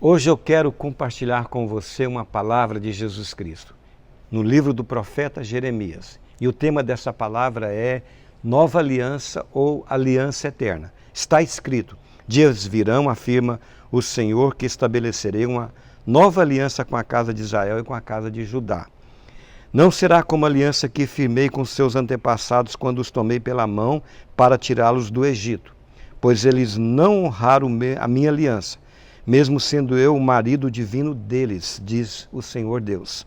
Hoje eu quero compartilhar com você uma palavra de Jesus Cristo, no livro do profeta Jeremias. E o tema dessa palavra é Nova Aliança ou Aliança Eterna. Está escrito: dias virão, afirma o Senhor, que estabelecerei uma nova aliança com a casa de Israel e com a casa de Judá. Não será como a aliança que firmei com seus antepassados quando os tomei pela mão para tirá-los do Egito, pois eles não honraram a minha aliança, mesmo sendo eu o marido divino deles, diz o Senhor Deus.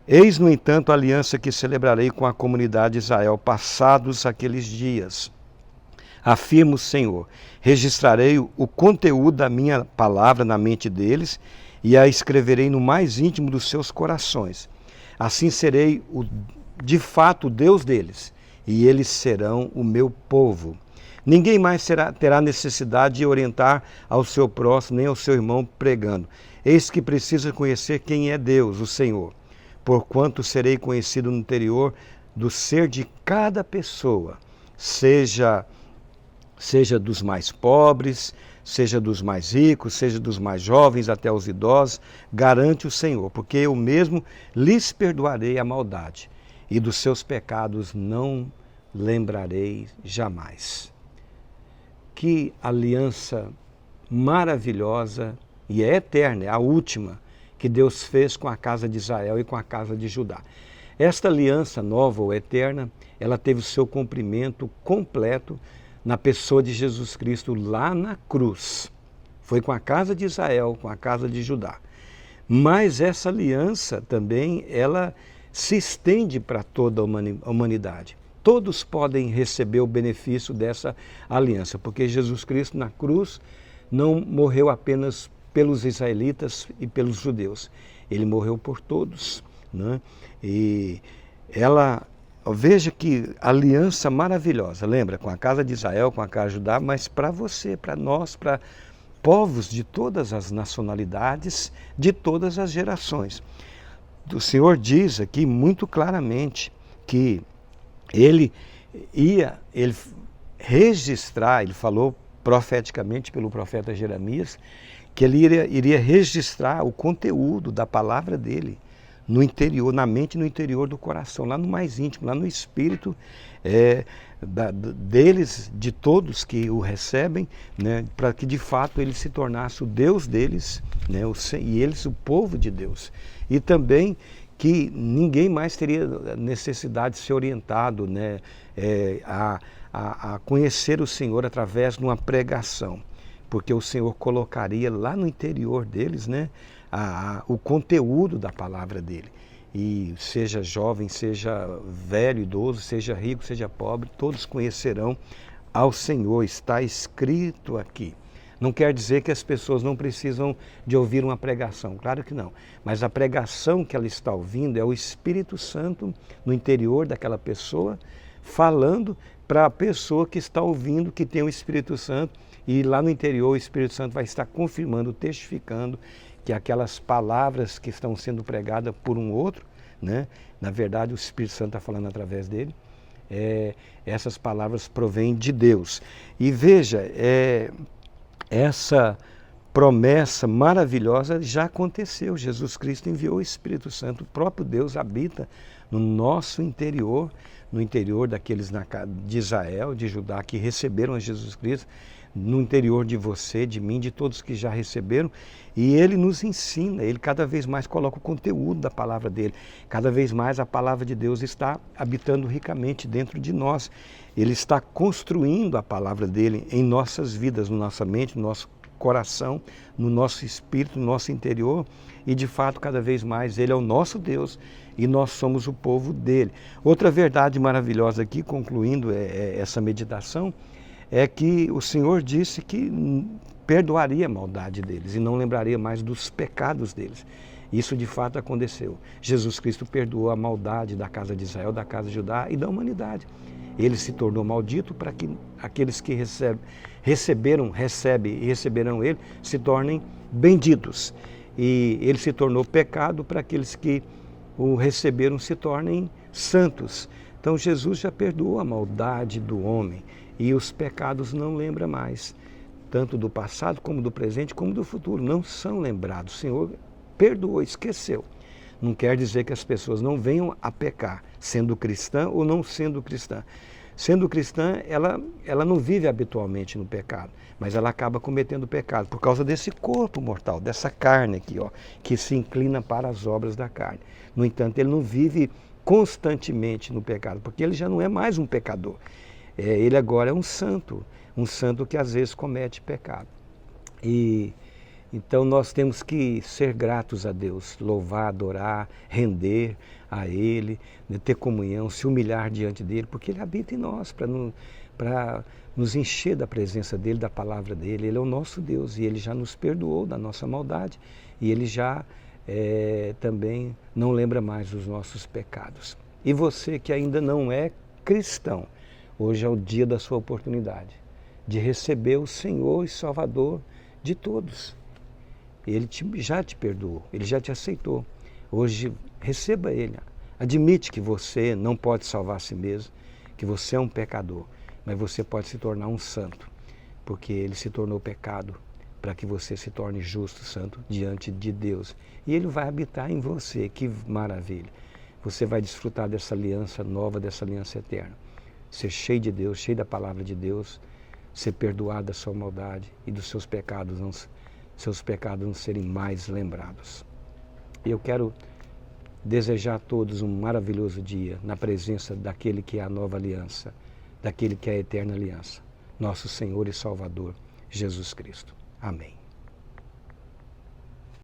Eis, no entanto, a aliança que celebrarei com a comunidade de Israel passados aqueles dias. Afirma o Senhor: registrarei o conteúdo da minha palavra na mente deles e a escreverei no mais íntimo dos seus corações. Assim serei, de fato, o Deus deles, e eles serão o meu povo. Ninguém mais terá necessidade de orientar ao seu próximo, nem ao seu irmão pregando: eis que precisa conhecer quem é Deus, o Senhor, porquanto serei conhecido no interior do ser de cada pessoa, seja dos mais pobres, seja dos mais ricos, seja dos mais jovens até os idosos, garante o Senhor, porque eu mesmo lhes perdoarei a maldade, e dos seus pecados não lembrarei jamais. Que aliança maravilhosa e é eterna, é a última que Deus fez com a casa de Israel e com a casa de Judá. Esta aliança nova ou eterna, ela teve o seu cumprimento completo na pessoa de Jesus Cristo lá na cruz. Foi com a casa de Israel, com a casa de Judá. Mas essa aliança também, ela se estende para toda a humanidade. Todos podem receber o benefício dessa aliança, porque Jesus Cristo na cruz não morreu apenas pelos israelitas e pelos judeus. Ele morreu por todos, né? E veja que aliança maravilhosa, lembra? Com a casa de Israel, com a casa de Judá, mas para você, para nós, para povos de todas as nacionalidades, de todas as gerações. O Senhor diz aqui muito claramente que ele registrar, ele falou profeticamente pelo profeta Jeremias, que ele iria registrar o conteúdo da palavra dele no interior, na mente e no interior do coração, lá no mais íntimo, lá no espírito deles, de todos que o recebem, né, para que de fato ele se tornasse o Deus deles, né, e eles o povo de Deus. E também que ninguém mais teria necessidade de ser orientado, né, a conhecer o Senhor através de uma pregação, porque o Senhor colocaria lá no interior deles, né, o conteúdo da palavra dele. E seja jovem, seja velho, idoso, seja rico, seja pobre, todos conhecerão ao Senhor. Está escrito aqui. Não quer dizer que as pessoas não precisam de ouvir uma pregação, claro que não. Mas a pregação que ela está ouvindo é o Espírito Santo no interior daquela pessoa, falando para a pessoa que está ouvindo, que tem o Espírito Santo, e lá no interior o Espírito Santo vai estar confirmando, testificando que aquelas palavras que estão sendo pregadas por um outro, né, na verdade o Espírito Santo está falando através dele, essas palavras provêm de Deus. E veja, essa promessa maravilhosa já aconteceu. Jesus Cristo enviou o Espírito Santo, o próprio Deus habita no nosso interior, no interior daqueles de Israel, de Judá, que receberam a Jesus Cristo, no interior de você, de mim, de todos que já receberam, e ele nos ensina, ele cada vez mais coloca o conteúdo da palavra dele, cada vez mais a palavra de Deus está habitando ricamente dentro de nós, ele está construindo a palavra dele em nossas vidas, na nossa mente, no nosso coração, no nosso espírito, no nosso interior, e de fato cada vez mais ele é o nosso Deus e nós somos o povo dele. Outra verdade maravilhosa aqui, concluindo essa meditação, é que o Senhor disse que perdoaria a maldade deles e não lembraria mais dos pecados deles. Isso de fato aconteceu. Jesus Cristo perdoou a maldade da casa de Israel, da casa de Judá e da humanidade. Ele se tornou maldito para que aqueles que recebem e receberão ele se tornem benditos. E ele se tornou pecado para aqueles que o receberam se tornem santos. Então Jesus já perdoou a maldade do homem e os pecados não lembra mais. tanto do passado, como do presente, como do futuro. Não são lembrados. O Senhor perdoou, esqueceu. Não quer dizer que as pessoas não venham a pecar, sendo cristã ou não sendo cristã. Sendo cristã, ela não vive habitualmente no pecado, mas ela acaba cometendo pecado por causa desse corpo mortal, dessa carne aqui, ó, que se inclina para as obras da carne. No entanto, ele não vive constantemente no pecado, porque ele já não é mais um pecador. Ele agora é um santo que às vezes comete pecado. Então nós temos que ser gratos a Deus, louvar, adorar, render a Ele, ter comunhão, se humilhar diante dEle, porque Ele habita em nós, para nos encher da presença dEle, da palavra dEle. Ele é o nosso Deus e Ele já nos perdoou da nossa maldade e Ele já também não lembra mais dos nossos pecados. E você que ainda não é cristão, hoje é o dia da sua oportunidade de receber o Senhor e Salvador de todos. Ele já te perdoou, Ele já te aceitou. Hoje, receba Ele. Admite que você não pode salvar a si mesmo, que você é um pecador, mas você pode se tornar um santo, porque Ele se tornou pecado para que você se torne justo, santo, diante de Deus. E Ele vai habitar em você, que maravilha. Você vai desfrutar dessa aliança nova, dessa aliança eterna. Ser cheio de Deus, cheio da palavra de Deus, ser perdoado da sua maldade e dos seus pecados não serem mais lembrados. Eu quero desejar a todos um maravilhoso dia na presença daquele que é a nova aliança, daquele que é a eterna aliança, nosso Senhor e Salvador, Jesus Cristo. Amém.